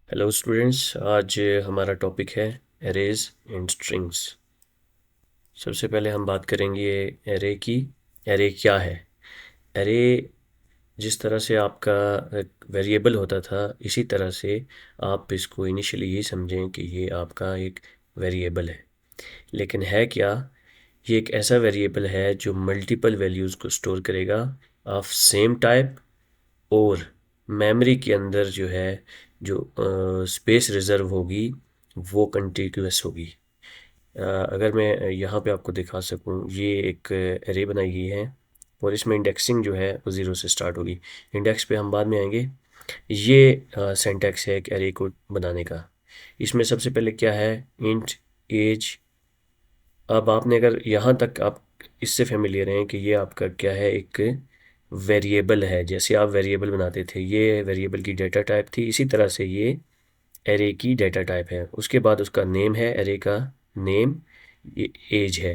Hello students, आज हमारा topic है एरेज एंड स्ट्रिंग्स। सबसे पहले हम बात करेंगे एरे की। एरे क्या है? एरे जिस तरह से आपका वेरिएबल होता था, इसी तरह से आप इसको इनिशियली ये समझें कि ये आपका एक वेरिएबल है। लेकिन है क्या? ये एक ऐसा वेरिएबल है जो मल्टीपल वैल्यूज़ को स्टोर करेगा ऑफ सेम टाइप, और मेमोरी के अंदर जो है, जो स्पेस रिज़र्व होगी वो कंटिन्यूअस होगी। अगर मैं यहाँ पे आपको दिखा सकूँ, ये एक एरे बनाई गई है और इसमें इंडेक्सिंग जो है वो ज़ीरो से स्टार्ट होगी। इंडेक्स पे हम बाद में आएंगे। ये सिंटैक्स है एक एरे को बनाने का। इसमें सबसे पहले क्या है, इंट एज। अब आपने अगर यहाँ तक आप इससे फेमिलियर हैं कि ये आपका क्या है, एक वेरिएबल है। जैसे आप वेरिएबल बनाते थे, ये वेरिएबल की डेटा टाइप थी, इसी तरह से ये एरे की डेटा टाइप है। उसके बाद उसका नेम है, एरे का नेम, ये एज है।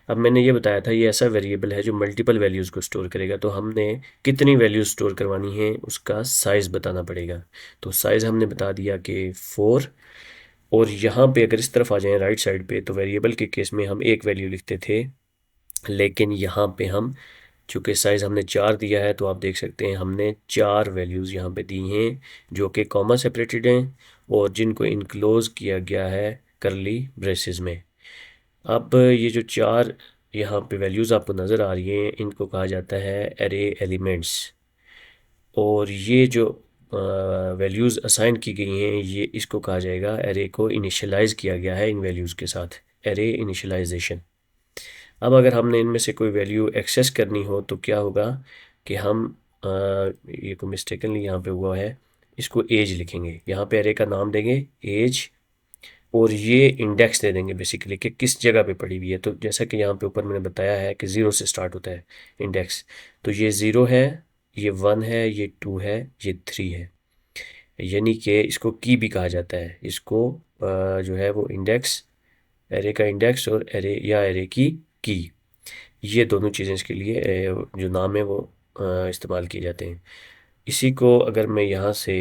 अब मैंने ये बताया था ये ऐसा वेरिएबल है जो मल्टीपल वैल्यूज़ को स्टोर करेगा, तो हमने कितनी वैल्यूज़ स्टोर करवानी है उसका साइज़ बताना पड़ेगा। तो साइज़ हमने बता दिया कि 4। और यहाँ पे अगर इस तरफ आ जाएं राइट साइड पे, तो वेरिएबल के केस में हम एक वैल्यू लिखते थे, लेकिन यहाँ पे हम चूँकि साइज़ हमने 4 दिया है, तो आप देख सकते हैं हमने 4 वैल्यूज़ यहाँ पे दी हैं जो कि कॉमा सेपरेटेड हैं और जिनको इनक्लोज किया गया है करली ब्रेसेस में। अब ये जो 4 यहाँ पे वैल्यूज़ आपको नज़र आ रही हैं, इनको कहा जाता है एरे एलिमेंट्स। और ये जो वैल्यूज़ असाइन की गई हैं, ये इसको कहा जाएगा, एरे को इनिशियलाइज़ किया गया है इन वैल्यूज़ के साथ, एरे इनिशियलाइजेशन। अब अगर हमने इनमें से कोई वैल्यू एक्सेस करनी हो तो क्या होगा कि हम ये को मिस्टेकनली यहाँ पे हुआ है, इसको एज लिखेंगे, यहाँ पे एरे का नाम देंगे एज, और ये इंडेक्स दे देंगे बेसिकली कि किस जगह पे पड़ी हुई है। तो जैसा कि यहाँ पे ऊपर मैंने बताया है कि 0 से स्टार्ट होता है इंडेक्स, तो ये 0 है, ये 1 है, ये 2 है, ये 3 है। यानी कि इसको की भी कहा जाता है। इसको जो है वो इंडेक्स, एरे का इंडेक्स और एरे या एरे की, ये दोनों चीज़ें इसके लिए जो नाम है वो इस्तेमाल किए जाते हैं। इसी को अगर मैं यहाँ से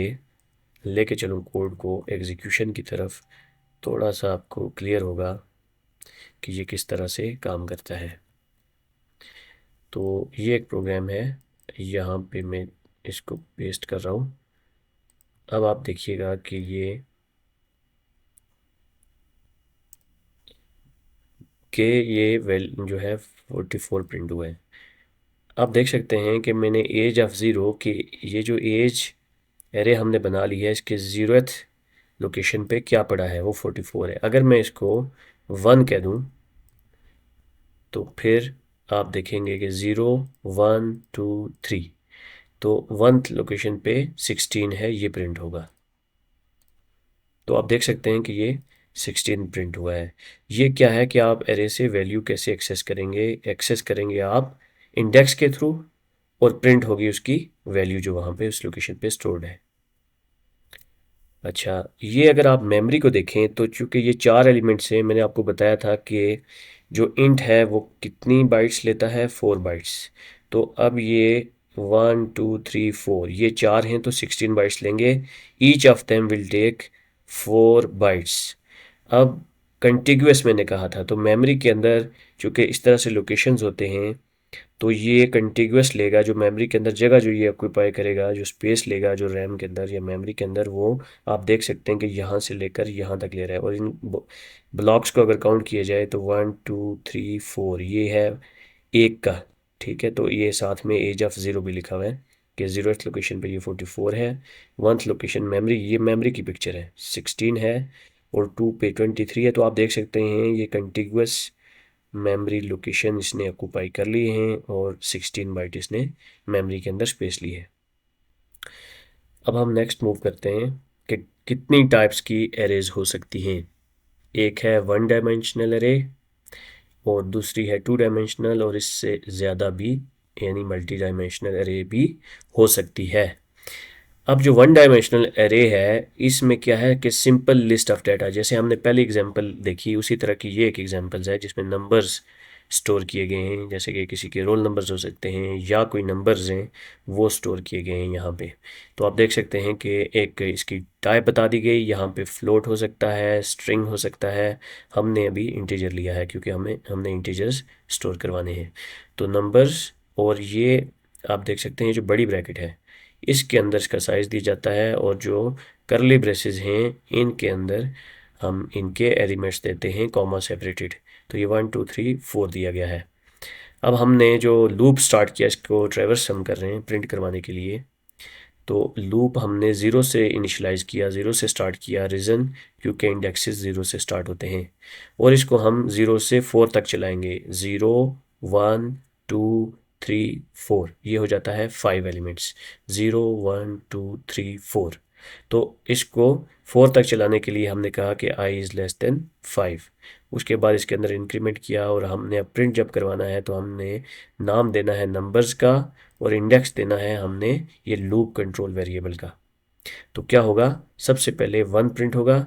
लेके चलूँ कोड को एग्जीक्यूशन की तरफ, थोड़ा सा आपको क्लियर होगा कि ये किस तरह से काम करता है। तो ये एक प्रोग्राम है, यहाँ पे मैं इसको पेस्ट कर रहा हूँ। अब आप देखिएगा कि ये वेल जो है 44 प्रिंट हुआ है। आप देख सकते हैं कि मैंने एज ऑफ ज़ीरो की, ये जो एज एरे हमने बना ली है, इसके ज़ीरोथ लोकेशन पे क्या पड़ा है वो 44 है। अगर मैं इसको 1 कह दूं, तो फिर आप देखेंगे कि 0 1 2 3, तो 1th लोकेशन पे 16 है, ये प्रिंट होगा। तो आप देख सकते हैं कि ये 16 प्रिंट हुआ है। ये क्या है कि आप एरे से वैल्यू कैसे एक्सेस करेंगे? एक्सेस करेंगे आप इंडेक्स के थ्रू, और प्रिंट होगी उसकी वैल्यू जो वहाँ पे उस लोकेशन पे स्टोर्ड है। अच्छा, ये अगर आप मेमोरी को देखें तो चूंकि ये 4 एलिमेंट्स हैं, मैंने आपको बताया था कि जो इंट है वो कितनी बाइट्स लेता है, 4 बाइट्स। तो अब ये 1 2 3 4, ये 4 हैं तो 16 बाइट्स लेंगे। Each of them will take 4 bytes. अब कंटिग्यूअस मैंने कहा था, तो मेमोरी के अंदर चूंकि इस तरह से लोकेशंस होते हैं, तो ये कंटिग्यूअस लेगा, जो मेमोरी के अंदर जगह जो ये ऑक्यूपाई करेगा, जो स्पेस लेगा जो रैम के अंदर या मेमोरी के अंदर, वो आप देख सकते हैं कि यहाँ से लेकर यहाँ तक ले रहा है। और इन ब्लॉक्स को अगर काउंट किया जाए तो 1 2 3 4, ये है एक का। ठीक है, तो ये साथ में एज ऑफ ज़ीरो भी लिखा हुआ है कि 0th लोकेशन पे ये 44 है। 1th लोकेशन मेमोरी, ये मेमोरी की पिक्चर है, 16 है, और 2 पे 23 है। तो आप देख सकते हैं ये कंटिग्यूअस मेमोरी लोकेशन इसने ऑक्यूपाई कर लिए हैं और 16 बाइट इसने मेमोरी के अंदर स्पेस ली है। अब हम नेक्स्ट मूव करते हैं कि कितनी टाइप्स की एरेज हो सकती हैं। एक है 1 डायमेंशनल एरे, और दूसरी है 2 डायमेंशनल, और इससे ज़्यादा भी, यानी मल्टी डायमेंशनल एरे भी हो सकती है। अब जो 1 डायमेंशनल एरे है, इसमें क्या है कि सिंपल लिस्ट ऑफ डाटा, जैसे हमने पहली एग्जांपल देखी उसी तरह की ये एक एग्जांपल्स है जिसमें नंबर्स स्टोर किए गए हैं, जैसे कि किसी के रोल नंबर्स हो सकते हैं या कोई नंबर्स हैं वो स्टोर किए गए हैं यहाँ पे। तो आप देख सकते हैं कि एक इसकी टाइप बता दी गई, यहाँ पे फ्लोट हो सकता है, स्ट्रिंग हो सकता है। हमने अभी इंटीजर लिया है क्योंकि हमने इंटीजर्स स्टोर करवाने हैं। तो नंबर्स, और ये आप देख सकते हैं जो बड़ी ब्रैकेट है इसके अंदर इसका साइज़ दिया जाता है, और जो करली ब्रेसेस हैं इनके अंदर हम इनके एलिमेंट्स देते हैं कॉमा सेपरेटेड। तो ये 1 2 3 4 दिया गया है। अब हमने जो लूप स्टार्ट किया इसको ट्रैवर्स हम कर रहे हैं प्रिंट करवाने के लिए। तो लूप हमने ज़ीरो से इनिशलाइज़ किया, ज़ीरो से स्टार्ट किया रीज़न, क्योंकि इंडेक्सेस ज़ीरो से स्टार्ट होते हैं। और इसको हम ज़ीरो से 4 तक चलाएंगे, 0 1 2 3 4, ये हो जाता है 5 एलिमेंट्स, 0 1 2 3 4। तो इसको 4 तक चलाने के लिए हमने कहा कि i इज़ लेस देन 5। उसके बाद इसके अंदर इंक्रीमेंट किया, और हमने अब प्रिंट जब करवाना है तो हमने नाम देना है नंबर्स का, और इंडेक्स देना है हमने ये लूप कंट्रोल वेरिएबल का। तो क्या होगा, सबसे पहले 1 प्रिंट होगा,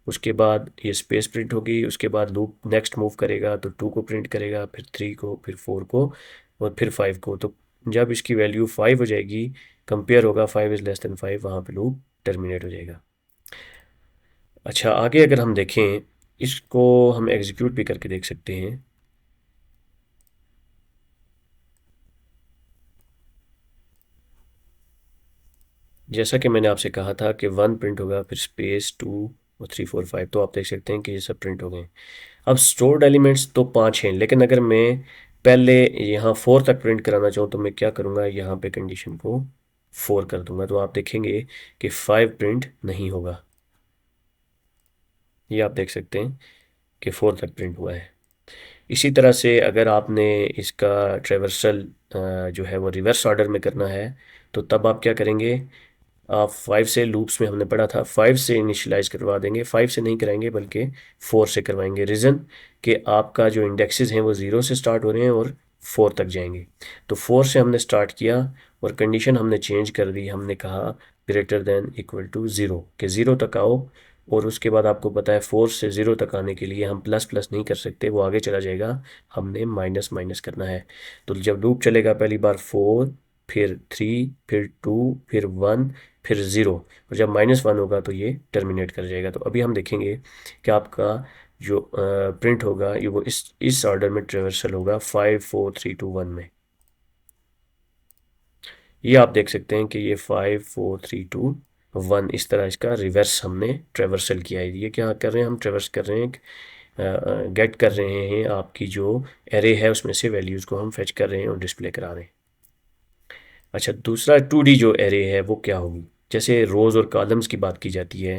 उसके बाद ये स्पेस प्रिंट होगी, उसके बाद लूप नेक्स्ट मूव करेगा तो 2 को प्रिंट करेगा, फिर 3 को, फिर 4 को, और फिर 5 को। तो जब इसकी वैल्यू 5 हो जाएगी, कंपेयर होगा 5 इज़ लेस देन 5, वहाँ पे लूप टर्मिनेट हो जाएगा। अच्छा, आगे अगर हम देखें, इसको हम एग्जीक्यूट भी करके देख सकते हैं। जैसा कि मैंने आपसे कहा था कि 1 प्रिंट होगा, फिर स्पेस 2 और 3 4 5, तो आप देख सकते हैं कि ये सब प्रिंट हो गए। अब स्टोर्ड एलिमेंट्स तो 5 हैं, लेकिन अगर मैं पहले यहाँ 4 तक प्रिंट कराना चाहूँ तो मैं क्या करूँगा, यहाँ पे कंडीशन को 4 कर दूंगा। तो आप देखेंगे कि 5 प्रिंट नहीं होगा। ये आप देख सकते हैं कि 4 तक प्रिंट हुआ है। इसी तरह से अगर आपने इसका ट्रेवर्सल जो है वो रिवर्स ऑर्डर में करना है, तो तब आप क्या करेंगे, आप 5 से, लूप्स में हमने पढ़ा था 5 से इनिशियलाइज करवा देंगे, 5 से नहीं कराएंगे बल्कि 4 से करवाएंगे। रीज़न कि आपका जो इंडेक्सेस हैं वो 0 से स्टार्ट हो रहे हैं और 4 तक जाएंगे। तो 4 से हमने स्टार्ट किया और कंडीशन हमने चेंज कर दी, हमने कहा ग्रेटर देन इक्वल टू 0, कि 0 तक आओ। और उसके बाद आपको पता है 4 से 0 तक आने के लिए हम प्लस प्लस नहीं कर सकते, वो आगे चला जाएगा, हमने माइनस माइनस करना है। तो जब लूप चलेगा पहली बार 4, फिर 3, फिर 2, फिर 1, फिर 0, और जब -1 होगा तो ये टर्मिनेट कर जाएगा। तो अभी हम देखेंगे कि आपका जो प्रिंट होगा ये वो इस ऑर्डर में ट्रेवर्सल होगा, 5 4 3 2 1 में। ये आप देख सकते हैं कि ये 5 4 3 2 1 इस तरह इसका रिवर्स हमने ट्रेवर्सल किया है। ये क्या कर रहे हैं, हम ट्रेवर्स कर रहे हैं, गेट कर रहे हैं, आपकी जो एरे है उसमें से वैल्यूज़ को हम फेच कर रहे हैं और डिस्प्ले करा रहे हैं। अच्छा, दूसरा 2D जो एरे है वो क्या होगी, जैसे रोज़ और कॉलम्स की बात की जाती है,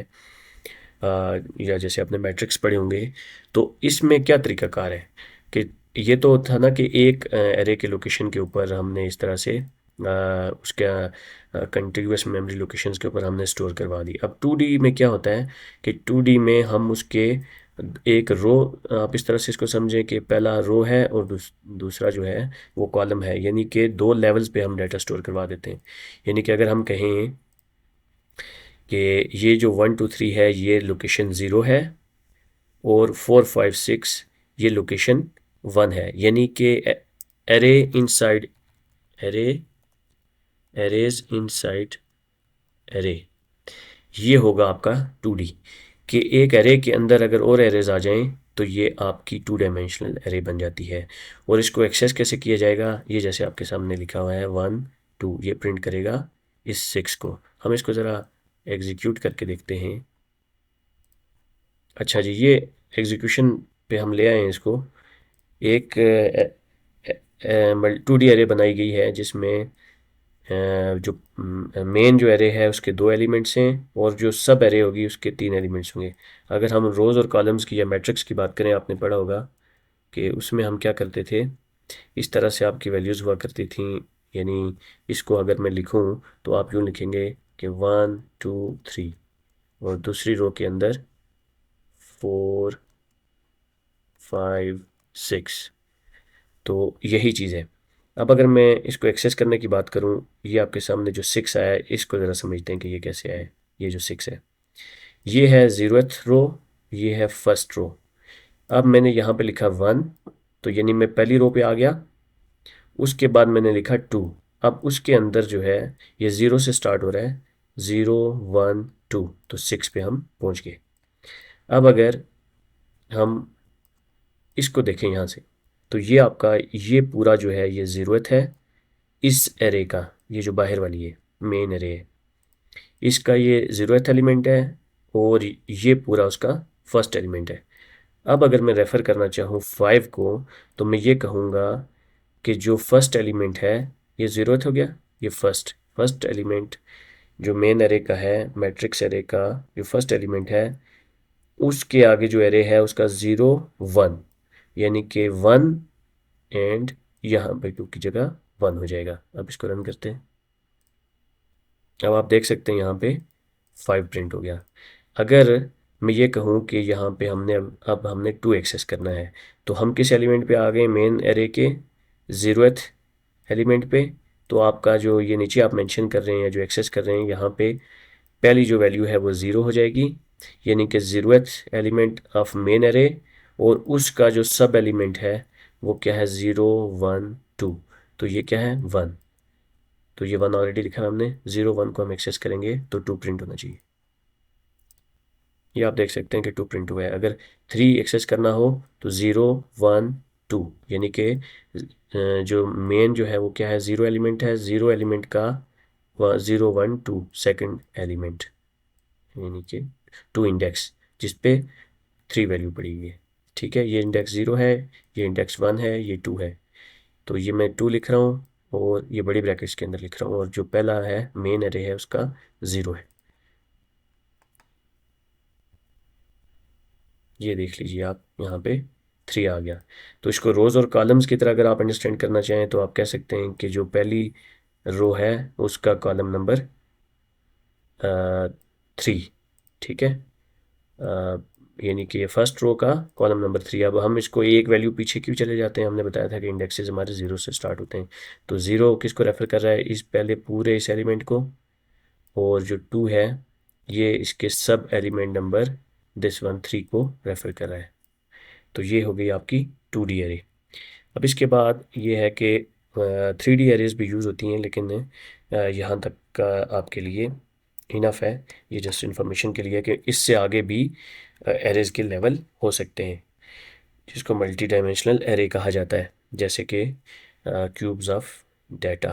या जैसे आपने मैट्रिक्स पढ़े होंगे, तो इसमें क्या तरीकाकार है कि ये तो था ना कि एक एरे के लोकेशन के ऊपर हमने इस तरह से उसका कंटिग्यूस मेमोरी लोकेशंस के ऊपर हमने स्टोर करवा दी। अब 2D में क्या होता है कि 2D में हम उसके एक रो, आप इस तरह से इसको समझें कि पहला रो है और दूसरा जो है वो कॉलम है, यानी कि 2 लेवल्स पे हम डाटा स्टोर करवा देते हैं। यानी कि अगर हम कहें कि ये जो 1 2 3 है ये लोकेशन 0 है, और 4 5 6 ये लोकेशन 1 है, यानी कि array inside array, arrays inside array, ये होगा आपका 2D। कि एक एरे के अंदर अगर और एरेज आ जाएं तो ये आपकी 2 डायमेंशनल एरे बन जाती है। और इसको एक्सेस कैसे किया जाएगा, ये जैसे आपके सामने लिखा हुआ है 1 2, ये प्रिंट करेगा इस 6 को। हम इसको ज़रा एग्जीक्यूट करके देखते हैं। अच्छा जी, ये एग्जीक्यूशन पे हम ले आए हैं इसको। एक 2D एरे बनाई गई है जिसमें जो मेन जो एरे है उसके 2 एलिमेंट्स हैं, और जो सब एरे होगी उसके 3 एलिमेंट्स होंगे। अगर हम रोज़ और कॉलम्स की या मैट्रिक्स की बात करें, आपने पढ़ा होगा कि उसमें हम क्या करते थे, इस तरह से आपकी वैल्यूज़ हुआ करती थी। यानी इसको अगर मैं लिखूं तो आप यूँ लिखेंगे कि 1 2 3, और दूसरी रो के अंदर 4 5 6। तो यही चीज़ है। अब अगर मैं इसको एक्सेस करने की बात करूं, ये आपके सामने जो 6 आया है इसको ज़रा समझते हैं कि ये कैसे आया है। ये जो 6 है ये है 0th रो, ये है फर्स्ट रो। अब मैंने यहाँ पे लिखा 1, तो यानी मैं पहली रो पे आ गया, उसके बाद मैंने लिखा 2। अब उसके अंदर जो है ये 0 से स्टार्ट हो रहा है, 0 1 2, तो 6 पे हम पहुंच गए। अब अगर हम इसको देखें यहाँ से, तो ये आपका ये पूरा जो है ये ज़रूरत है इस एरे का, ये जो बाहर वाली है मेन एरे है, इसका ये ज़रूरत एलिमेंट है और ये पूरा उसका फर्स्ट एलिमेंट है। अब अगर मैं रेफ़र करना चाहूँ 5 को, तो मैं ये कहूँगा कि जो फर्स्ट एलिमेंट है ये ज़रूरत हो गया, ये फर्स्ट एलिमेंट जो मेन एरे का है, मैट्रिक्स एरे का जो फर्स्ट एलिमेंट है, उसके आगे जो एरे है उसका 0 1, यानी कि 1 एंड यहाँ पे 2 की जगह 1 हो जाएगा। अब इसको रन करते हैं। अब आप देख सकते हैं यहाँ पे 5 प्रिंट हो गया। अगर मैं ये कहूँ कि यहाँ पे हमने अब हमने 2 एक्सेस करना है, तो हम किस एलिमेंट पे आ गए, मेन एरे के 0th एलिमेंट पे। तो आपका जो ये नीचे आप मेंशन कर रहे हैं, जो एक्सेस कर रहे हैं, यहाँ पे पहली जो वैल्यू है वो 0 हो जाएगी, यानी कि 0th element of main array, और उसका जो सब एलिमेंट है वो क्या है, 0 1 2, तो ये क्या है 1, तो ये 1 ऑलरेडी लिखा है हमने। 0 1 को हम एक्सेस करेंगे तो 2 प्रिंट होना चाहिए। ये आप देख सकते हैं कि 2 प्रिंट हुआ है। अगर 3 एक्सेस करना हो तो 0 1 2, यानी कि जो मेन जो है वो क्या है, 0 एलिमेंट है, 0 एलिमेंट का 0 1 2 सेकंड एलिमेंट, यानी कि 2 इंडेक्स जिस पे 3 वैल्यू पड़ी हुई है। ठीक है, ये इंडेक्स 0 है, ये इंडेक्स 1 है, ये 2 है, तो ये मैं 2 लिख रहा हूँ और ये बड़ी ब्रैकेट्स के अंदर लिख रहा हूँ, और जो पहला है मेन एरे है उसका 0 है। ये देख लीजिए आप, यहाँ पे 3 आ गया। तो इसको रोज़ और कॉलम्स की तरह अगर आप अंडरस्टैंड करना चाहें तो आप कह सकते हैं कि जो पहली रो है उसका कॉलम नंबर 3, ठीक है, यानी कि ये फर्स्ट रो का कॉलम नंबर 3। अब हम इसको एक वैल्यू पीछे क्यों चले जाते हैं, हमने बताया था कि इंडेक्सेस हमारे 0 से स्टार्ट होते हैं, तो 0 किसको रेफर कर रहा है, इस पहले पूरे इस एलिमेंट को, और जो 2 है ये इसके सब एलिमेंट नंबर दिस वन 3 को रेफर कर रहा है। तो ये हो गई आपकी 2D एरे। अब इसके बाद ये है कि 3D एरेज भी यूज़ होती हैं, लेकिन यहाँ तक का आपके लिए इनफ है, ये जस्ट इन्फॉर्मेशन के लिए कि इससे आगे भी एरेज के लेवल हो सकते हैं, जिसको मल्टी डायमेंशनल एरे कहा जाता है, जैसे कि क्यूब्स ऑफ डाटा।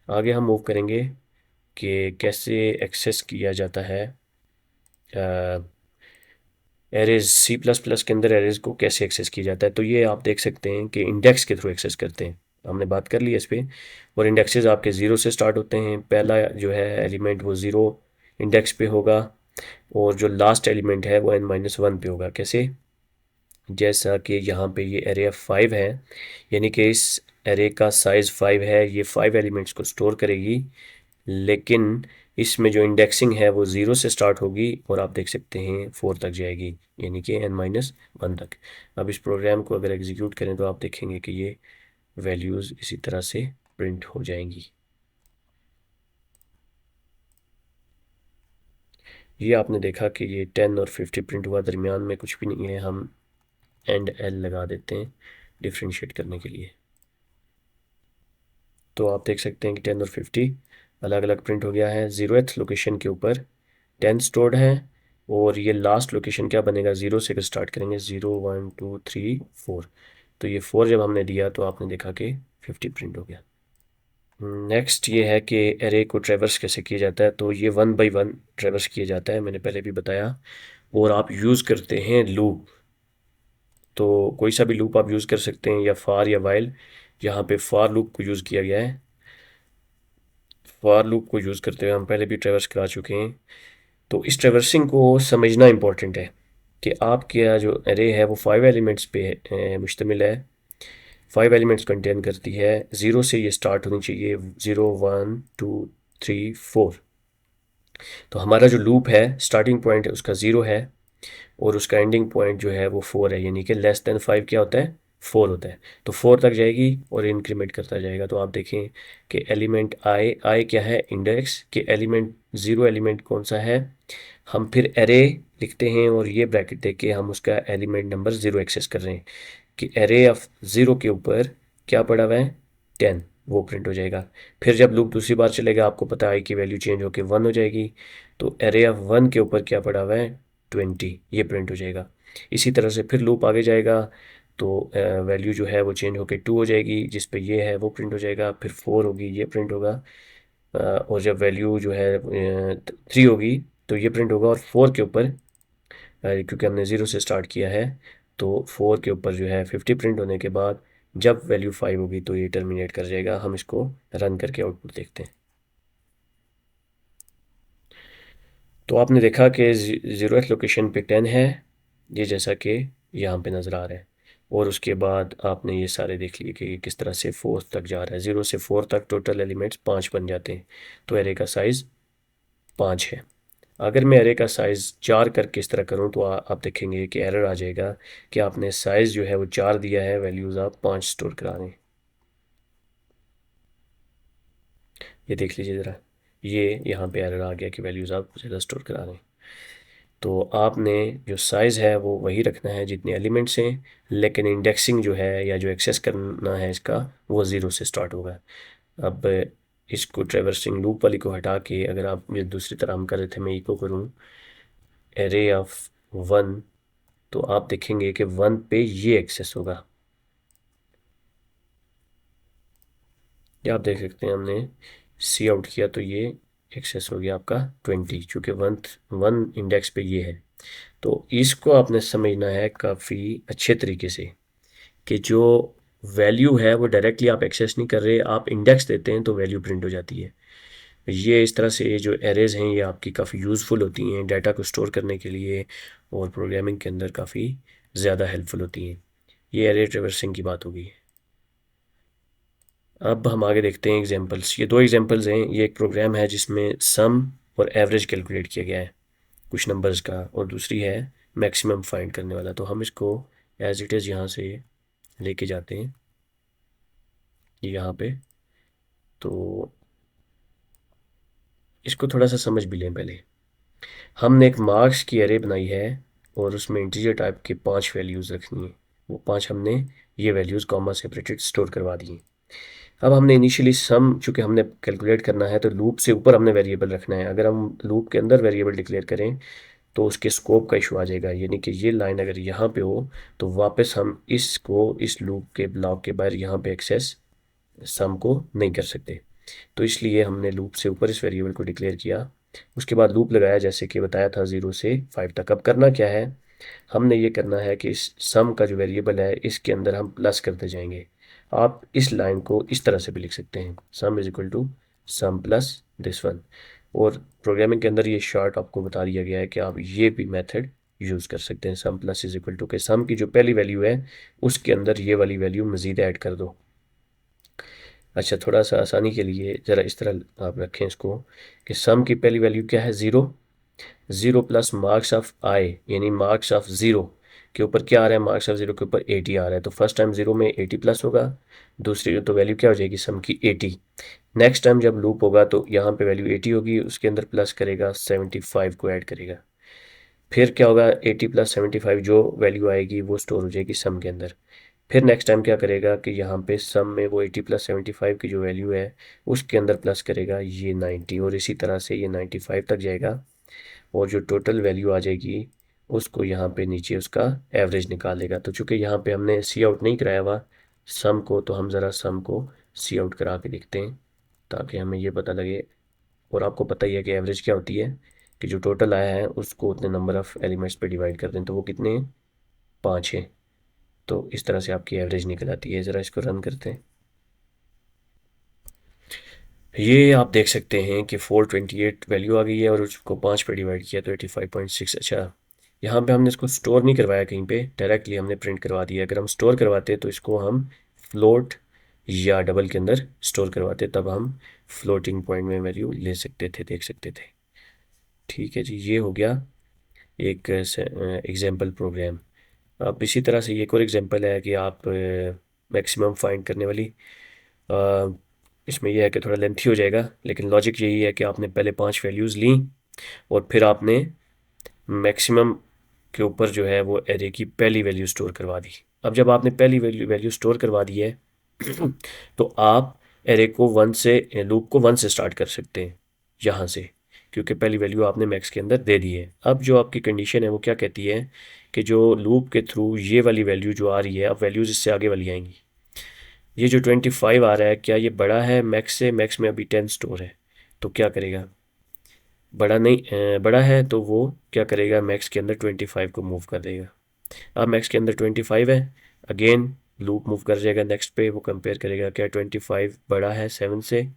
आगे हम मूव करेंगे कि कैसे एक्सेस किया जाता है एरेज, C++ के अंदर एरेज को कैसे एक्सेस किया जाता है। तो ये आप देख सकते हैं कि इंडेक्स के थ्रू एक्सेस करते हैं, हमने बात कर ली है इस पर। और इंडेक्सेस आपके 0 से स्टार्ट होते हैं, पहला जो है एलिमेंट वो 0 इंडेक्स पे होगा, और जो लास्ट एलिमेंट है वो n-1 पे होगा। कैसे, जैसा कि यहाँ पे ये एरे 5 है, यानी कि इस एरे का साइज़ 5 है, ये 5 एलिमेंट्स को स्टोर करेगी, लेकिन इसमें जो इंडेक्सिंग है वो 0 से स्टार्ट होगी और आप देख सकते हैं 4 तक जाएगी, यानी कि n-1 तक। अब इस प्रोग्राम को अगर एग्जीक्यूट करें तो आप देखेंगे कि ये वैल्यूज़ इसी तरह से प्रिंट हो जाएंगी। ये आपने देखा कि ये 10 और 50 प्रिंट हुआ, दरमियान में कुछ भी नहीं है, हम एंड एल लगा देते हैं डिफ्रेंशिएट करने के लिए। तो आप देख सकते हैं कि 10 और 50 अलग अलग प्रिंट हो गया है। 0th लोकेशन के ऊपर 10 स्टोर्ड है, और ये लास्ट लोकेशन क्या बनेगा, 0 से स्टार्ट करेंगे, 0 1 2 3 4, तो ये 4 जब हमने दिया तो आपने देखा कि 50 प्रिंट हो गया। नेक्स्ट ये है कि एरे को ट्रेवर्स कैसे किया जाता है। तो ये 1 बाई 1 ट्रेवर्स किया जाता है, मैंने पहले भी बताया, और आप यूज़ करते हैं लूप। तो कोई सा भी लूप आप यूज़ कर सकते हैं, या फार या वाइल। यहाँ पे फार लूप को यूज़ किया गया है। फार लूप को यूज़ करते हुए हम पहले भी ट्रेवर्स करा चुके हैं। तो इस ट्रेवर्सिंग को समझना इम्पोर्टेंट है कि आपके जो एरे है वो 5 एलिमेंट्स पे मुश्तमिल है, 5 एलिमेंट्स कंटेन करती है। 0 से ये स्टार्ट होनी चाहिए, 0 1 2 3 4। तो हमारा जो लूप है स्टार्टिंग पॉइंट है उसका 0 है, और उसका एंडिंग पॉइंट जो है वो 4 है, यानी कि लेस देन 5 क्या होता है, 4 होता है। तो 4 तक जाएगी और इंक्रीमेंट करता जाएगा। तो आप देखें कि एलिमेंट आई क्या है, इंडेक्स के एलिमेंट 0 एलिमेंट कौन सा है, हम फिर एरे लिखते हैं और ये ब्रैकेट देके हम उसका एलिमेंट नंबर 0 एक्सेस कर रहे हैं। कि एरे ऑफ 0 के ऊपर क्या पड़ा हुआ है 10, वो प्रिंट हो जाएगा। फिर जब लूप दूसरी बार चलेगा आपको पता है कि वैल्यू चेंज होकर 1 हो जाएगी, तो एरे ऑफ 1 के ऊपर क्या पड़ा हुआ है 20, ये प्रिंट हो जाएगा। इसी तरह से फिर लूप आगे जाएगा तो वैल्यू जो है वो चेंज होकर 2 हो जाएगी, जिस पे ये है वो प्रिंट हो जाएगा, फिर 4 होगी ये प्रिंट होगा, और जब वैल्यू जो है 3 होगी तो ये प्रिंट होगा। और 4 के ऊपर क्योंकि हमने 0 से स्टार्ट किया है तो 4 के ऊपर जो है 50 प्रिंट होने के बाद जब वैल्यू 5 होगी तो ये टर्मिनेट कर जाएगा। हम इसको रन करके आउटपुट देखते हैं। तो आपने देखा कि 0th लोकेशन पे 10 है, ये जैसा कि यहाँ पे नज़र आ रहा है। और उसके बाद आपने ये सारे देख लिए कि किस तरह से 4 तक जा रहा है। 0 से 4 तक टोटल एलिमेंट्स 5 बन जाते हैं, तो एरे का साइज़ 5 है। अगर मैं एरे का साइज़ 4 करके इस तरह करूँ तो आप देखेंगे कि एरर आ जाएगा कि आपने साइज़ जो है वो 4 दिया है, वैल्यूज़ आप 5 स्टोर करा रहे हैं। ये देख लीजिए ज़रा, ये यहाँ पे एरर आ गया कि वैल्यूज़ आप ज़्यादा स्टोर करा रहे हैं। तो आपने जो साइज़ है वो वही रखना है जितने एलिमेंट्स हैं, लेकिन इंडेक्सिंग जो है या जो एक्सेस करना है इसका वो 0 से स्टार्ट होगा। अब इसको ट्रैवर्सिंग लूप वाली को हटा के अगर आप ये दूसरी तरह हम कर रहे थे, मैं इको करूँ एरे ऑफ 1, तो आप देखेंगे कि 1 पे ये एक्सेस होगा। ये आप देख सकते हैं, हमने सी आउट किया तो ये एक्सेस हो गया आपका 20, चूँकि 1 इंडेक्स पे ये है। तो इसको आपने समझना है काफ़ी अच्छे तरीके से कि जो वैल्यू है वो डायरेक्टली आप एक्सेस नहीं कर रहे, आप इंडेक्स देते हैं तो वैल्यू प्रिंट हो जाती है। ये इस तरह से जो एरेज हैं ये आपकी काफ़ी यूज़फुल होती हैं डाटा को स्टोर करने के लिए, और प्रोग्रामिंग के अंदर काफ़ी ज़्यादा हेल्पफुल होती हैं। ये एरे ट्रैवर्सिंग की बात होगी। अब हम आगे देखते हैं एग्जांपल्स। ये दो एग्जांपल्स हैं। ये एक प्रोग्राम है जिसमें सम और एवरेज कैलकुलेट किया गया है कुछ नंबर्स का, और दूसरी है मैक्सिमम फाइंड करने वाला। तो हम इसको एज इट इज़ यहाँ से लेके जाते हैं यहाँ पे। तो इसको थोड़ा सा समझ भी लें पहले। हमने एक मार्क्स की एरे बनाई है और उसमें इंटीजर टाइप के 5 वैल्यूज़ रखनी है। वो 5 हमने ये वैल्यूज़ कॉमा सेपरेटेड स्टोर करवा दी हैं। अब हमने इनिशियली सम चूँकि हमने कैलकुलेट करना है तो लूप से ऊपर हमने वेरिएबल रखना है। अगर हम लूप के अंदर वेरिएबल डिक्लेयर करें तो उसके स्कोप का इशू आ जाएगा, यानी कि ये लाइन अगर यहाँ पे हो तो वापस हम इसको इस लूप के ब्लॉक के बाहर यहाँ पे एक्सेस सम को नहीं कर सकते। तो इसलिए हमने लूप से ऊपर इस वेरिएबल को डिक्लेयर किया, उसके बाद लूप लगाया जैसे कि बताया था 0 से 5 तक। अब करना क्या है, हमने ये करना है कि इस सम का जो वेरिएबल है इसके अंदर हम प्लस करते जाएंगे। आप इस लाइन को इस तरह से भी लिख सकते हैं, sum is equal to sum plus this one. और प्रोग्रामिंग के अंदर ये शॉर्ट आपको बता दिया गया है कि आप ये भी मेथड यूज़ कर सकते हैं, सम प्लस इज इक्वल टू के सम की जो पहली वैल्यू है उसके अंदर ये वाली वैल्यू मज़ीद ऐड कर दो। अच्छा, थोड़ा सा आसानी के लिए ज़रा इस तरह आप रखें इसको कि सम की पहली वैल्यू क्या है 0, 0 प्लस मार्क्स ऑफ आई, यानी मार्क्स ऑफ 0 के ऊपर क्या आ रहा है, मार्क्स ऑफ 0 के ऊपर 80 आ रहा है, तो फर्स्ट टाइम 0 में 80 प्लस होगा, दूसरी तो वैल्यू क्या हो जाएगी सम की 80। नेक्स्ट टाइम जब लूप होगा तो यहाँ पे वैल्यू 80 होगी, उसके अंदर प्लस करेगा 75 को ऐड करेगा। फिर क्या होगा 80 प्लस 75 जो वैल्यू आएगी वो स्टोर हो जाएगी सम के अंदर। फिर नेक्स्ट टाइम क्या करेगा कि यहाँ पे सम में वो 80 प्लस 75 की जो वैल्यू है उसके अंदर प्लस करेगा ये 90, और इसी तरह से ये 95 तक जाएगा, और जो टोटल वैल्यू आ जाएगी उसको यहाँ पे नीचे उसका एवरेज निकालेगा। तो चूंकि यहाँ पे हमने सी आउट नहीं कराया हुआ सम को, तो हम ज़रा सम को सी आउट करा के देखते हैं ताकि हमें ये पता लगे। और आपको पता ही है कि एवरेज क्या होती है कि जो टोटल आया है उसको उतने नंबर ऑफ़ एलिमेंट्स पे डिवाइड कर दें, तो वो कितने हैं 5 हैं। तो इस तरह से आपकी एवरेज निकल आती है। ज़रा इसको रन करते हैं। ये आप देख सकते हैं कि 428 वैल्यू आ गई है और उसको 5 पे डिवाइड किया तो 85.6। अच्छा, यहाँ पे हमने इसको स्टोर नहीं करवाया कहीं पे, डायरेक्टली हमने प्रिंट करवा दिया। अगर हम स्टोर करवाते तो इसको हम फ्लोट या डबल के अंदर स्टोर करवाते, तब हम फ्लोटिंग पॉइंट में वैल्यू ले सकते थे, देख सकते थे। ठीक है जी, ये हो गया एक एग्जाम्पल प्रोग्राम। अब इसी तरह से ये एक और एग्जाम्पल है कि आप मैक्सिमम फाइंड करने वाली। अ, इसमें यह है कि थोड़ा लेंथी हो जाएगा, लेकिन लॉजिक यही है कि आपने पहले 5 वैल्यूज़ ली और फिर आपने मैक्सिमम के ऊपर जो है वो एरे की पहली वैल्यू स्टोर करवा दी। अब जब आपने पहली वैल्यू स्टोर करवा दी है तो आप एरे को 1 से लूप को 1 से स्टार्ट कर सकते हैं यहाँ से, क्योंकि पहली वैल्यू आपने मैक्स के अंदर दे दी है। अब जो आपकी कंडीशन है वो क्या कहती है कि जो लूप के थ्रू ये वाली वैल्यू जो आ रही है, अब वैल्यूज़ इससे आगे वाली आएंगी। ये जो 25 आ रहा है, क्या ये बड़ा है मैक्स से? मैक्स में अभी 10 स्टोर है, तो क्या करेगा? बड़ा नहीं, बड़ा है तो वो क्या करेगा, मैक्स के अंदर 25 को मूव कर देगा। अब मैक्स के अंदर 25 है, अगेन लूप मूव कर जाएगा नेक्स्ट पे, वो कंपेयर करेगा क्या 25 बड़ा है 7 से,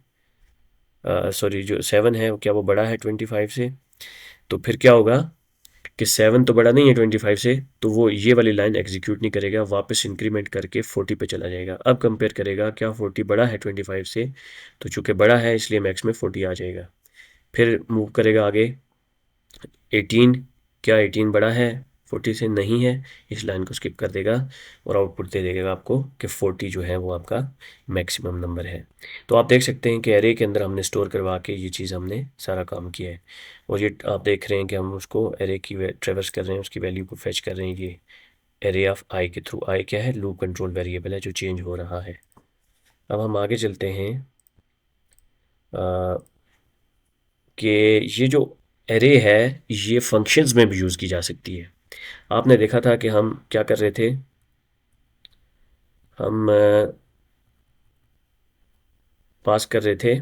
सॉरी जो 7 है क्या वो बड़ा है 25 से? तो फिर क्या होगा कि 7 तो बड़ा नहीं है 25 से, तो वो ये वाली लाइन एग्जीक्यूट नहीं करेगा, वापस इंक्रीमेंट करके 40 पे चला जाएगा। अब कंपेयर करेगा क्या 40 बड़ा है 25 से, तो चूंकि बड़ा है इसलिए मैक्स में 40 आ जाएगा। फिर मूव करेगा आगे 18, क्या 18 बड़ा है 40 से? नहीं है, इस लाइन को स्किप कर देगा और आउटपुट दे देगा आपको कि 40 जो है वो आपका मैक्सिमम नंबर है। तो आप देख सकते हैं कि एरे के अंदर हमने स्टोर करवा के ये चीज़ हमने सारा काम किया है। और ये आप देख रहे हैं कि हम उसको एरे की ट्रेवर्स कर रहे हैं, उसकी वैल्यू को फेच कर रहे हैं। ये एरे ऑफ आई के थ्रू, आई क्या है? लूप कंट्रोल वेरिएबल है जो चेंज हो रहा है। अब हम आगे चलते हैं कि ये जो एरे है ये फंक्शंस में भी यूज़ की जा सकती है। आपने देखा था कि हम क्या कर रहे थे, हम पास कर रहे थे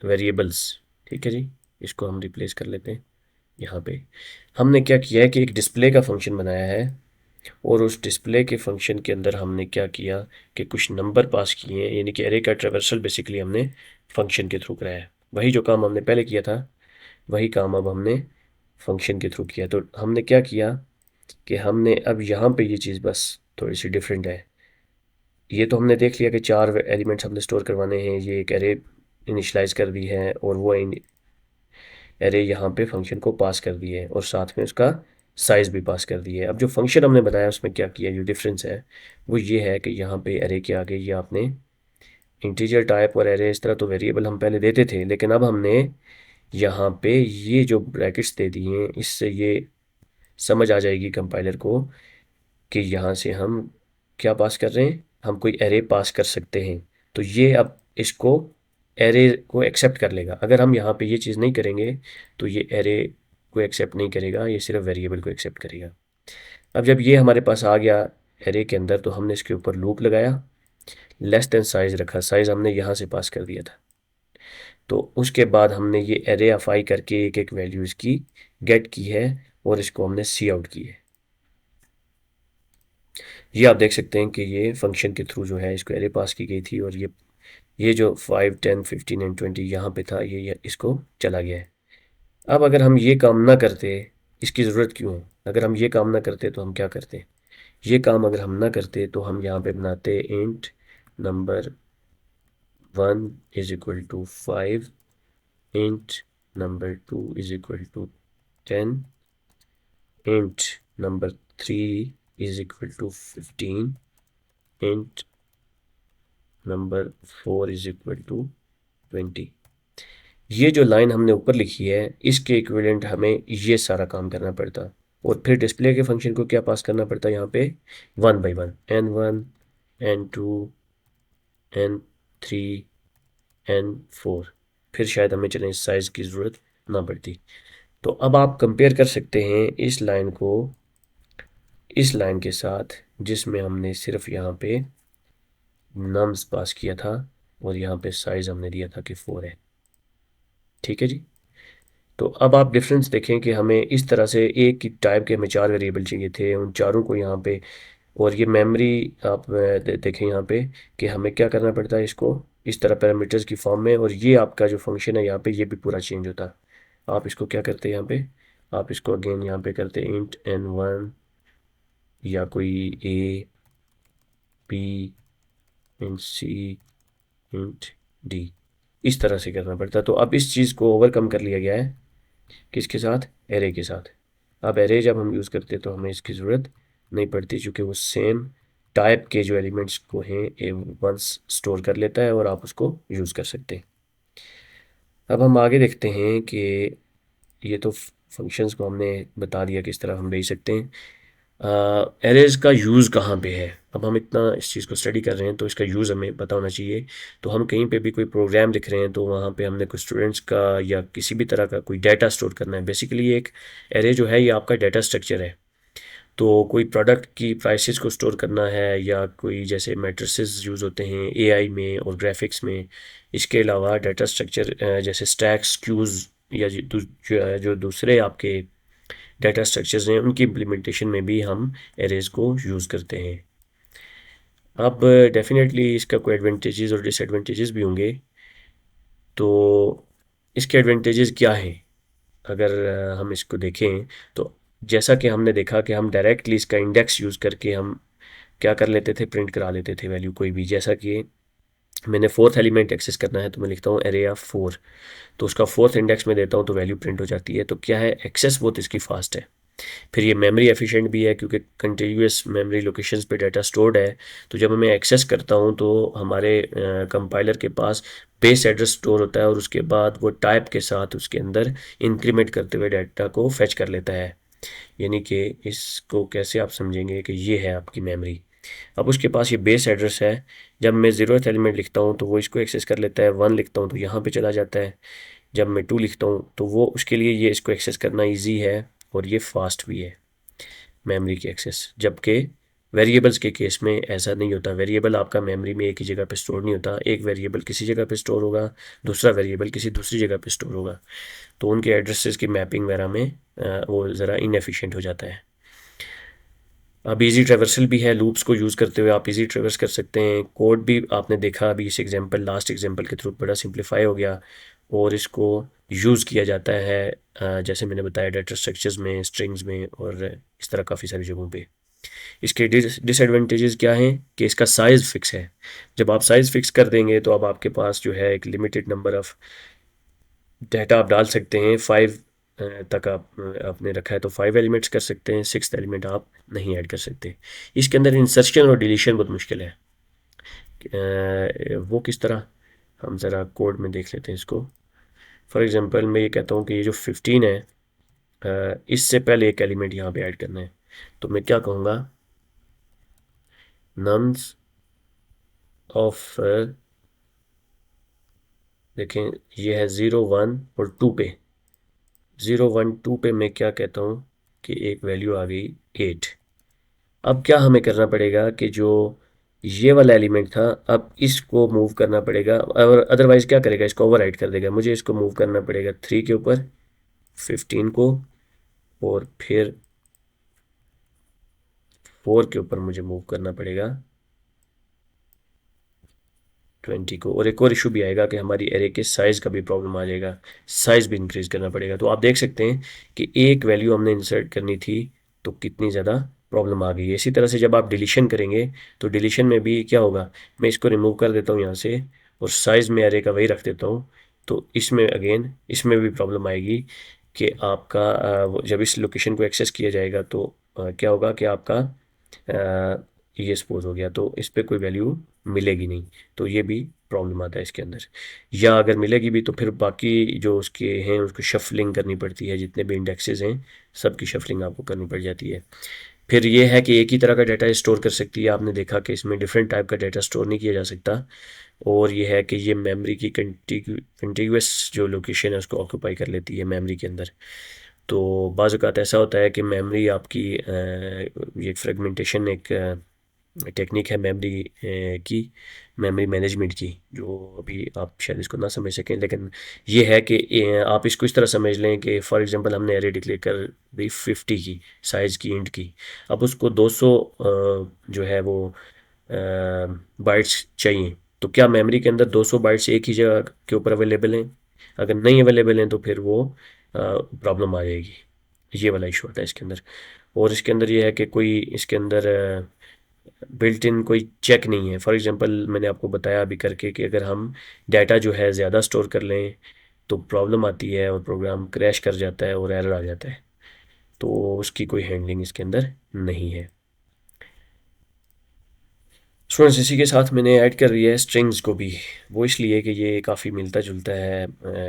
वेरिएबल्स। ठीक है जी, इसको हम रिप्लेस कर लेते हैं। यहाँ पे हमने क्या किया है कि एक डिस्प्ले का फंक्शन बनाया है, और उस डिस्प्ले के फंक्शन के अंदर हमने क्या किया कि कुछ नंबर पास किए हैं, यानी कि एरे का ट्रेवर्सल बेसिकली हमने फंक्शन के थ्रू कराया है। वही जो काम हमने पहले किया था वही काम अब हमने फंक्शन के थ्रू किया। तो हमने क्या किया कि हमने अब यहाँ पे ये चीज़ बस थोड़ी सी डिफरेंट है। ये तो हमने देख लिया कि 4 एलिमेंट्स हमने स्टोर करवाने हैं, ये एक एरे इनिशलाइज कर दी है और वो एरे यहाँ पे फंक्शन को पास कर दी है और साथ में उसका साइज भी पास कर दी है। अब जो फंक्शन हमने बनाया उसमें क्या किया, जो डिफरेंस है वो ये है कि यहाँ पे एरे के आगे ये आपने इंटीजर टाइप और एरे इस तरह तो वेरिएबल हम पहले देते थे, लेकिन अब हमने यहाँ पे ये जो ब्रैकेट्स दे दिए हैं, इससे ये समझ आ जाएगी कंपाइलर को कि यहाँ से हम क्या पास कर रहे हैं, हम कोई एरे पास कर सकते हैं। तो ये अब इसको एरे को एक्सेप्ट कर लेगा। अगर हम यहाँ पे ये चीज़ नहीं करेंगे तो ये एरे को एक्सेप्ट नहीं करेगा, ये सिर्फ वेरिएबल को एक्सेप्ट करेगा। अब जब ये हमारे पास आ गया एरे के अंदर, तो हमने इसके ऊपर लूप लगाया, लेस देन साइज रखा, साइज हमने यहाँ से पास कर दिया था। तो उसके बाद हमने ये एरे ऑफ आई करके एक एक वैल्यू इसकी गेट की है और इसको हमने सी आउट की है। ये आप देख सकते हैं कि ये फंक्शन के थ्रू जो है इसको एरे पास की गई थी, और ये जो 5, 10, 15 एंड 20 यहाँ पे था, ये इसको चला गया है। अब अगर हम ये काम ना करते, इसकी ज़रूरत क्यों है? अगर हम ये काम ना करते तो हम क्या करते? ये काम अगर हम ना करते तो हम यहाँ पे बनाते int number 1 is equal to 5, int number 2 is equal to 10, int number 3 is equal to 15, int number 4 is equal to 20। ये जो लाइन हमने ऊपर लिखी है इसके इक्विवेलेंट हमें ये सारा काम करना पड़ता, और फिर डिस्प्ले के फंक्शन को क्या पास करना पड़ता है यहाँ पे 1 by 1, n1, n2, n3, n4, फिर शायद हमें चलें साइज की ज़रूरत ना पड़ती। तो अब आप कंपेयर कर सकते हैं इस लाइन को इस लाइन के साथ जिसमें हमने सिर्फ यहाँ पे नम्स पास किया था और यहाँ पे साइज हमने दिया था कि 4 है। ठीक है जी। तो अब आप डिफरेंस देखें कि हमें इस तरह से एक ही टाइप के हमें 4 वेरिएबल चाहिए थे, उन चारों को यहाँ पे, और ये मेमोरी आप देखें यहाँ पे कि हमें क्या करना पड़ता है, इसको इस तरह पैरामीटर्स की फॉर्म में, और ये आपका जो फंक्शन है यहाँ पे ये भी पूरा चेंज होता है। आप इसको क्या करते हैं यहाँ पे, आप इसको अगेन यहाँ पे करते हैं इंट n1 या कोई a b int c int d, इस तरह से करना पड़ता है। तो अब इस चीज़ को ओवरकम कर लिया गया है किसके साथ, एरे के साथ। अब एरे जब हम यूज़ करते हैं तो हमें इसकी ज़रूरत नहीं पड़ती, क्योंकि वो सेम टाइप के जो एलिमेंट्स को हैं ए वंस स्टोर कर लेता है और आप उसको यूज़ कर सकते हैं। अब हम आगे देखते हैं कि ये तो फंक्शंस को हमने बता दिया किस तरह हम भेज सकते हैं। एरेज का यूज़ कहाँ पे है। अब हम इतना इस चीज़ को स्टडी कर रहे हैं तो इसका यूज़ हमें पता होना चाहिए। तो हम कहीं पे भी कोई प्रोग्राम लिख रहे हैं तो वहाँ पे हमने कुछ स्टूडेंट्स का या किसी भी तरह का कोई डाटा स्टोर करना है। बेसिकली एक एरे जो है ये आपका डाटा स्ट्रक्चर है। तो कोई प्रोडक्ट की प्राइसेस को स्टोर करना है या कोई जैसे मैट्रिसेस यूज़ होते हैं एआई में और ग्राफिक्स में। इसके अलावा डाटा स्ट्रक्चर जैसे स्टैक्स क्यूज़ या जो दूसरे आपके डाटा स्ट्रक्चर्स हैं उनकी इम्प्लीमेंटेशन में भी हम एरेज को यूज़ करते हैं। अब डेफिनेटली इसका कोई एडवांटेजेस और डिसएडवांटेजेस भी होंगे। तो इसके एडवांटेजेस क्या हैं अगर हम इसको देखें तो जैसा कि हमने देखा कि हम डायरेक्टली इसका इंडेक्स यूज़ करके हम क्या कर लेते थे, प्रिंट करा लेते थे वैल्यू कोई भी। जैसा कि मैंने फोर्थ एलिमेंट एक्सेस करना है तो मैं लिखता हूँ एरे ऑफ 4, तो उसका फोर्थ इंडेक्स में देता हूँ तो वैल्यू प्रिंट हो जाती है। तो क्या है, एक्सेस बहुत इसकी फास्ट है। फिर ये मेमोरी एफिशिएंट भी है क्योंकि कंटिन्यूस मेमोरी लोकेशंस पे डाटा स्टोर्ड है। तो जब मैं एक्सेस करता हूँ तो हमारे कंपाइलर के पास बेस एड्रेस स्टोर होता है और उसके बाद वो टाइप के साथ उसके अंदर इंक्रीमेंट करते हुए डाटा को फेच कर लेता है। यानी कि इसको कैसे आप समझेंगे कि ये है आपकी मेमोरी। अब उसके पास ये बेस एड्रेस है। जब मैं ज़ीरोथ एलिमेंट लिखता हूँ तो वो इसको एक्सेस कर लेता है। 1 लिखता हूँ तो यहाँ पे चला जाता है। जब मैं 2 लिखता हूँ तो वो उसके लिए ये इसको एक्सेस करना ईजी है और ये फास्ट भी है मेमोरी की एक्सेस। जबकि वेरिएबल्स के केस में ऐसा नहीं होता। वेरिएबल आपका मेमोरी में एक ही जगह पे स्टोर नहीं होता। एक वेरिएबल किसी जगह पे स्टोर होगा, दूसरा वेरिएबल किसी दूसरी जगह पे स्टोर होगा। तो उनके एड्रेसेस की मैपिंग वगैरह में वो ज़रा इनएफिशिएंट हो जाता है। अब इजी ट्रेवर्सल भी है। लूप्स को यूज़ करते हुए आप इजी ट्रेवर्स कर सकते हैं। कोड भी आपने देखा अभी इस एग्जांपल लास्ट एग्जांपल के थ्रू बड़ा सिंप्लीफाई हो गया और इसको यूज़ किया जाता है जैसे मैंने बताया डाटा स्ट्रक्चर्स में, स्ट्रिंग्स में और इस तरह काफ़ी सारी जगहों पे। इसके डिसएडवांटेजेस क्या हैं कि इसका साइज़ फिक्स है। जब आप साइज़ फिक्स कर देंगे तो अब आपके पास जो है एक लिमिटेड नंबर ऑफ़ डाटा आप डाल सकते हैं। 5 तक आपने रखा है तो 5 एलिमेंट्स कर सकते हैं। 6th एलिमेंट आप नहीं ऐड कर सकते। इसके अंदर इंसर्शन और डिलीशन बहुत मुश्किल है। वो किस तरह, हम ज़रा कोड में देख लेते हैं इसको। फॉर एग्जांपल मैं ये कहता हूँ कि ये जो 15 है इससे पहले एक एलिमेंट यहाँ पे ऐड करना है। तो मैं क्या कहूँगा, नम्स ऑफ देखें ये है 0 1 और 2 पे। 0 1 2 पे मैं क्या कहता हूँ कि एक वैल्यू आ गई 8। अब क्या हमें करना पड़ेगा कि जो ये वाला एलिमेंट था अब इसको मूव करना पड़ेगा, और अदरवाइज क्या करेगा, इसको ओवरराइट कर देगा। मुझे इसको मूव करना पड़ेगा 3 के ऊपर 15 को, और फिर 4 के ऊपर मुझे मूव करना पड़ेगा 20 को। और एक और इशू भी आएगा कि हमारी एरे के साइज़ का भी प्रॉब्लम आ जाएगा। साइज़ भी इंक्रीज़ करना पड़ेगा। तो आप देख सकते हैं कि एक वैल्यू हमने इंसर्ट करनी थी तो कितनी ज़्यादा प्रॉब्लम आ गई है। इसी तरह से जब आप डिलीशन करेंगे तो डिलीशन में भी क्या होगा, मैं इसको रिमूव कर देता हूँ यहाँ से और साइज़ में एरे का वही रख देता हूँ। तो इसमें अगेन इसमें भी प्रॉब्लम आएगी कि आपका जब इस लोकेशन को एक्सेस किया जाएगा तो क्या होगा कि आपका ये सपोज हो गया तो इस पर कोई वैल्यू मिलेगी नहीं। तो ये भी प्रॉब्लम आता है इसके अंदर। या अगर मिलेगी भी तो फिर बाकी जो उसके हैं उसको शफलिंग करनी पड़ती है। जितने भी इंडेक्सेस हैं सबकी शफलिंग आपको करनी पड़ जाती है। फिर ये है कि एक ही तरह का डाटा स्टोर कर सकती है। आपने देखा कि इसमें डिफरेंट टाइप का डाटा स्टोर नहीं किया जा सकता। और ये है कि ये मेमोरी की कंटिग्यूस जो लोकेशन है उसको ऑक्यूपाई कर लेती है मेमोरी के अंदर। तो बाज़ औक़ात ऐसा होता है कि मेमोरी आपकी ये फ्रेगमेंटेशन एक टेक्निक है मेमोरी की, मेमोरी मैनेजमेंट की, जो अभी आप शायद इसको ना समझ सकें। लेकिन ये है कि आप इसको इस तरह समझ लें कि फॉर एग्जांपल हमने एरे डिक्लेयर कर दी 50 की साइज़ की इंट की। अब उसको 200 जो है वो बाइट्स चाहिए। तो क्या मेमोरी के अंदर 200 बाइट्स एक ही जगह के ऊपर अवेलेबल हैं? अगर नहीं अवेलेबल हैं तो फिर वो प्रॉब्लम आ जाएगी। ये वाला इशू आता है इसके अंदर। और इसके अंदर ये है कि कोई इसके अंदर बिल्ट इन कोई चेक नहीं है। फॉर एग्जांपल मैंने आपको बताया अभी करके कि अगर हम डाटा जो है ज़्यादा स्टोर कर लें तो प्रॉब्लम आती है और प्रोग्राम क्रैश कर जाता है और एरर आ जाता है। तो उसकी कोई हैंडलिंग इसके अंदर नहीं है। स्टूडेंट्स इसी के साथ मैंने ऐड कर दिया है स्ट्रिंग्स को भी। वो इसलिए कि ये काफ़ी मिलता जुलता है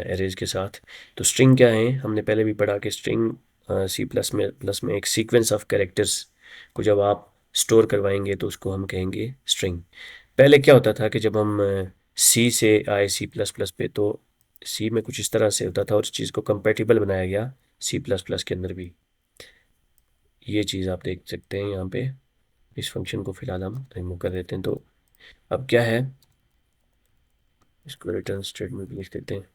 एरेज के साथ। तो स्ट्रिंग क्या है, हमने पहले भी पढ़ा कि स्ट्रिंग सी प्लस में एक सीक्वेंस ऑफ कैरेक्टर्स को जब आप स्टोर करवाएंगे तो उसको हम कहेंगे स्ट्रिंग। पहले क्या होता था कि जब हम सी से आए सी प्लस प्लस पे, तो सी में कुछ इस तरह से होता था और इस चीज़ को कंपेटिबल बनाया गया सी प्लस प्लस के अंदर भी। ये चीज़ आप देख सकते हैं यहाँ पे। इस फंक्शन को फिलहाल हम रिमूव कर देते हैं। तो अब क्या है, इसको रिटर्न स्टेटमेंट लिख देते हैं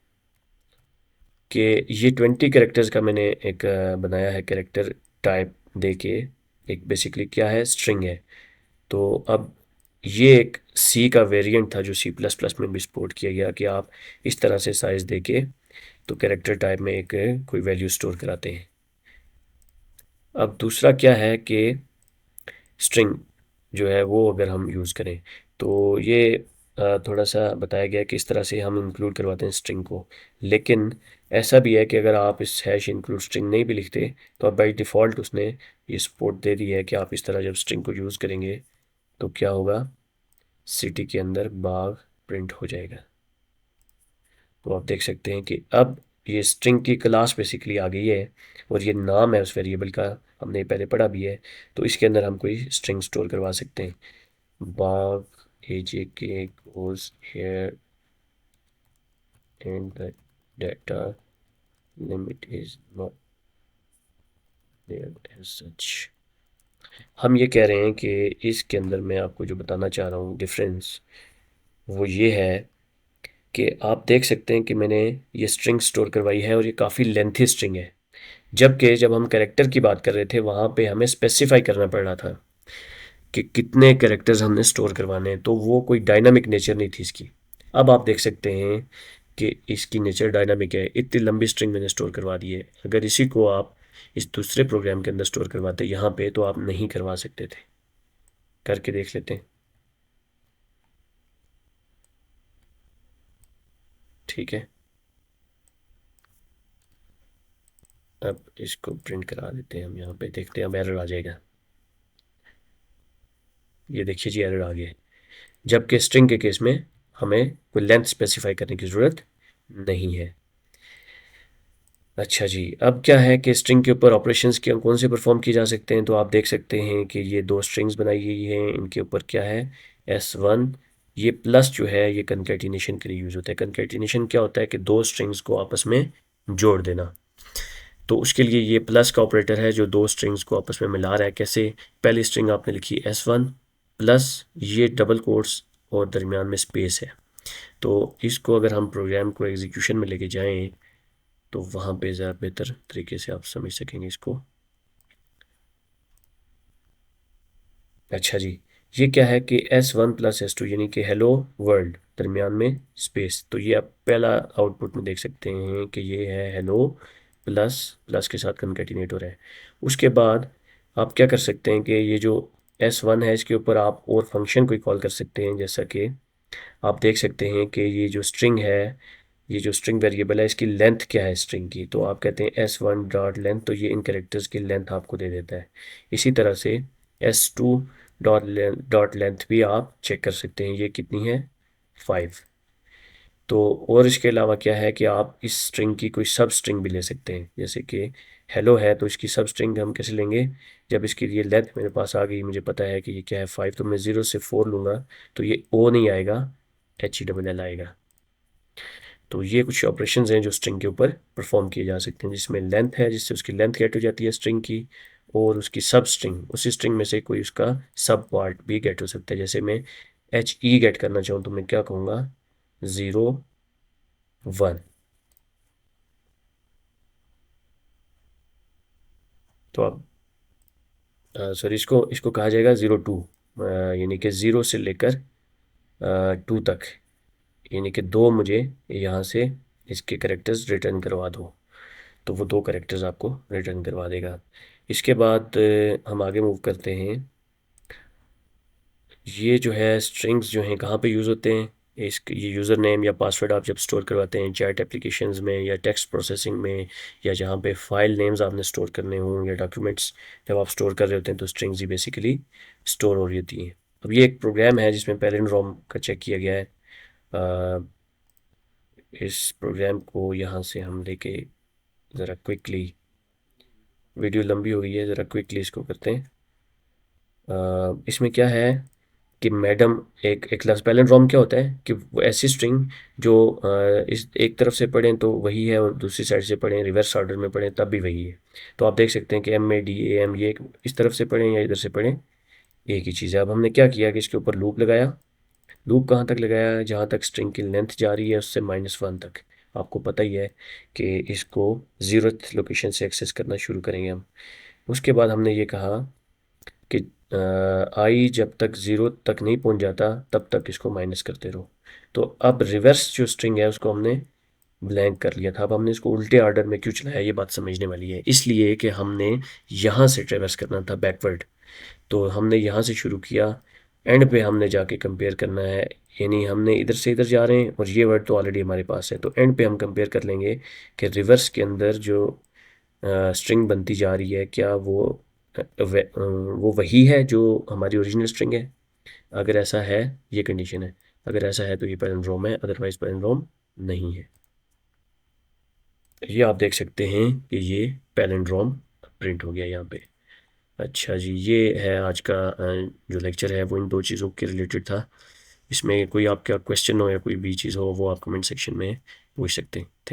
कि ये 20 कैरेक्टर्स का मैंने एक बनाया है कैरेक्टर टाइप दे के। एक बेसिकली क्या है, स्ट्रिंग है। तो अब ये एक सी का वेरिएंट था जो सी प्लस प्लस में भी सपोर्ट किया गया कि आप इस तरह से साइज दे के तो कैरेक्टर टाइप में एक कोई वैल्यू स्टोर कराते हैं। अब दूसरा क्या है कि स्ट्रिंग जो है वो अगर हम यूज़ करें तो ये थोड़ा सा बताया गया कि इस तरह से हम इंक्लूड करवाते हैं स्ट्रिंग को। लेकिन ऐसा भी है कि अगर आप इस हैश इंक्लूड स्ट्रिंग नहीं भी लिखते तो अब बाई डिफ़ॉल्ट उसने ये सपोर्ट दे दी है कि आप इस तरह जब स्ट्रिंग को यूज़ करेंगे तो क्या होगा, सिटी के अंदर बाग प्रिंट हो जाएगा। तो आप देख सकते हैं कि अब ये स्ट्रिंग की क्लास बेसिकली आ गई है और ये नाम है उस वेरिएबल का, हमने पहले पढ़ा भी है। तो इसके अंदर हम कोई स्ट्रिंग स्टोर करवा सकते हैं। Bug AJK goes here and the data limit is not there as such। हम ये कह रहे हैं कि इसके अंदर मैं आपको जो बताना चाह रहा हूँ डिफरेंस वो ये है कि आप देख सकते हैं कि मैंने ये स्ट्रिंग स्टोर करवाई है और ये काफ़ी लेंथी स्ट्रिंग है। जबकि जब हम कैरेक्टर की बात कर रहे थे वहाँ पे हमें स्पेसिफाई करना पड़ रहा था कि कितने कैरेक्टर्स हमने स्टोर करवाने हैं, तो वो कोई डायनामिक नेचर नहीं थी इसकी। अब आप देख सकते हैं कि इसकी नेचर डायनामिक है। इतनी लंबी स्ट्रिंग मैंने स्टोर करवा दी है। अगर इसी को आप इस दूसरे प्रोग्राम के अंदर स्टोर करवाते यहाँ पे तो आप नहीं करवा सकते थे। करके देख लेते हैं। ठीक है, अब इसको प्रिंट करा देते हैं हम। यहाँ पे देखते हैं अब एरर आ जाएगा। ये देखिए जी, एरर आ गया है। जबकि स्ट्रिंग के केस में हमें कोई लेंथ स्पेसिफाई करने की ज़रूरत नहीं है। अच्छा जी, अब क्या है कि स्ट्रिंग के ऊपर ऑपरेशंस के कौन से परफॉर्म किए जा सकते हैं। तो आप देख सकते हैं कि ये दो स्ट्रिंग्स बनाई गई हैं, इनके ऊपर क्या है, S1। ये प्लस जो है ये कंकैटिनेशन के लिए यूज़ होता है। कंकैटिनेशन क्या होता है कि दो स्ट्रिंग्स को आपस में जोड़ देना। तो उसके लिए ये प्लस का ऑपरेटर है जो दो स्ट्रिंग्स को आपस में मिला रहा है। कैसे, पहली स्ट्रिंग आपने लिखी S1 प्लस ये डबल कोट्स और दरमियान में स्पेस है। तो इसको अगर हम प्रोग्राम को एग्जीक्यूशन में लेके जाएं तो वहाँ पे ज़रा बेहतर तरीके से आप समझ सकेंगे इसको। अच्छा जी, ये क्या है कि S1 प्लस S2 यानी कि हेलो वर्ल्ड दरमियान में स्पेस। तो ये आप पहला आउटपुट में देख सकते हैं कि ये है हेलो प्लस प्लस के साथ कंकैटिनेट हो रहा है। उसके बाद आप क्या कर सकते हैं कि ये जो S1 है इसके ऊपर आप और फंक्शन कोई कॉल कर सकते हैं। जैसा कि आप देख सकते हैं कि ये जो स्ट्रिंग है, ये जो स्ट्रिंग वेरिएबल है इसकी लेंथ क्या है स्ट्रिंग की, तो आप कहते हैं S1 डॉट लेंथ, तो ये इन कैरेक्टर्स की लेंथ आपको दे देता है। इसी तरह से S2 डॉट लेंथ भी आप चेक कर सकते हैं, ये कितनी है, 5। तो और इसके अलावा क्या है कि आप इस स्ट्रिंग की कोई सब स्ट्रिंग भी ले सकते हैं। जैसे कि हेलो है तो इसकी सब स्ट्रिंग हम कैसे लेंगे, जब इसकी ये लेंथ मेरे पास आ गई, मुझे पता है कि ये क्या है 5, तो मैं 0 से 4 लूँगा तो ये O नहीं आएगा, HELL आएगा। तो ये कुछ ऑपरेशंस हैं जो स्ट्रिंग के ऊपर परफॉर्म किए जा सकते हैं, जिसमें लेंथ है जिससे उसकी लेंथ गेट हो जाती है स्ट्रिंग की, और उसकी सब स्ट्रिंग, उसी स्ट्रिंग में से कोई उसका सब पार्ट भी गेट हो सकता है। जैसे मैं HE गेट करना चाहूँ तो मैं क्या कहूँगा, 0 1। तो अब सॉरी, इसको इसको कहा जाएगा 0 2, यानी कि 0 से लेकर 2 तक, यानी कि दो मुझे यहाँ से इसके करेक्टर्स रिटर्न करवा दो। तो वो दो करेक्टर्स आपको रिटर्न करवा देगा। इसके बाद हम आगे मूव करते हैं। ये जो है स्ट्रिंग्स जो हैं कहाँ पे यूज़ होते हैं, इस ये यूज़र नेम या पासवर्ड आप जब स्टोर करवाते हैं चैट एप्लीकेशंस में या टेक्स्ट प्रोसेसिंग में, या जहाँ पे फाइल नेम्स आपने स्टोर करने हों या डॉक्यूमेंट्स जब आप स्टोर कर रहे होते हैं तो स्ट्रिंग्स ही बेसिकली स्टोर हो रही होती हैं। अब ये एक प्रोग्राम है जिसमें पैरेंट रोम का चेक किया गया है। अ, इस प्रोग्राम को यहाँ से हम लेके ज़रा क्विकली, वीडियो लंबी हो गई है, ज़रा क्विकली इसको करते हैं। इसमें क्या है कि मैडम एक एक क्लास पैलिंड्रोम क्या होता है कि वो ऐसी स्ट्रिंग जो इस एक तरफ से पढ़ें तो वही है और दूसरी साइड से पढ़ें रिवर्स ऑर्डर में पढ़ें तब भी वही है। तो आप देख सकते हैं कि MADAM ये इस तरफ से पढ़ें या इधर से पढ़ें एक ही चीज़ है। अब हमने क्या किया कि इसके ऊपर लूप लगाया। लूप कहाँ तक लगाया, जहाँ तक स्ट्रिंग की लेंथ जा रही है उससे -1 तक। आपको पता ही है कि इसको 0th लोकेशन से एक्सेस करना शुरू करेंगे हम। उसके बाद हमने ये कहा कि आई जब तक 0 तक नहीं पहुंच जाता तब तक इसको माइनस करते रहो। तो अब रिवर्स जो स्ट्रिंग है उसको हमने ब्लैंक कर लिया था। अब हमने इसको उल्टे ऑर्डर में क्यों चलाया, ये बात समझने वाली है। इसलिए कि हमने यहाँ से ट्रेवर्स करना था बैकवर्ड। तो हमने यहाँ से शुरू किया, एंड पे हमने जाके कंपेयर करना है। यानी हमने इधर से इधर जा रहे हैं और ये वर्ड तो ऑलरेडी हमारे पास है, तो एंड पे हम कंपेयर कर लेंगे कि रिवर्स के अंदर जो स्ट्रिंग बनती जा रही है क्या वो वही है जो हमारी ओरिजिनल स्ट्रिंग है। अगर ऐसा है, ये कंडीशन है, अगर ऐसा है तो ये पैलिंड्रोम है, अदरवाइज पैलिंड्रोम नहीं है। ये आप देख सकते हैं कि ये पैलिंड्रोम प्रिंट हो गया यहाँ पे। अच्छा जी, ये है आज का जो लेक्चर है वो इन दो चीज़ों के रिलेटेड था। इसमें कोई आपका क्वेश्चन हो या कोई भी चीज़ हो वो आप कमेंट सेक्शन में पूछ सकते हैं। थैंक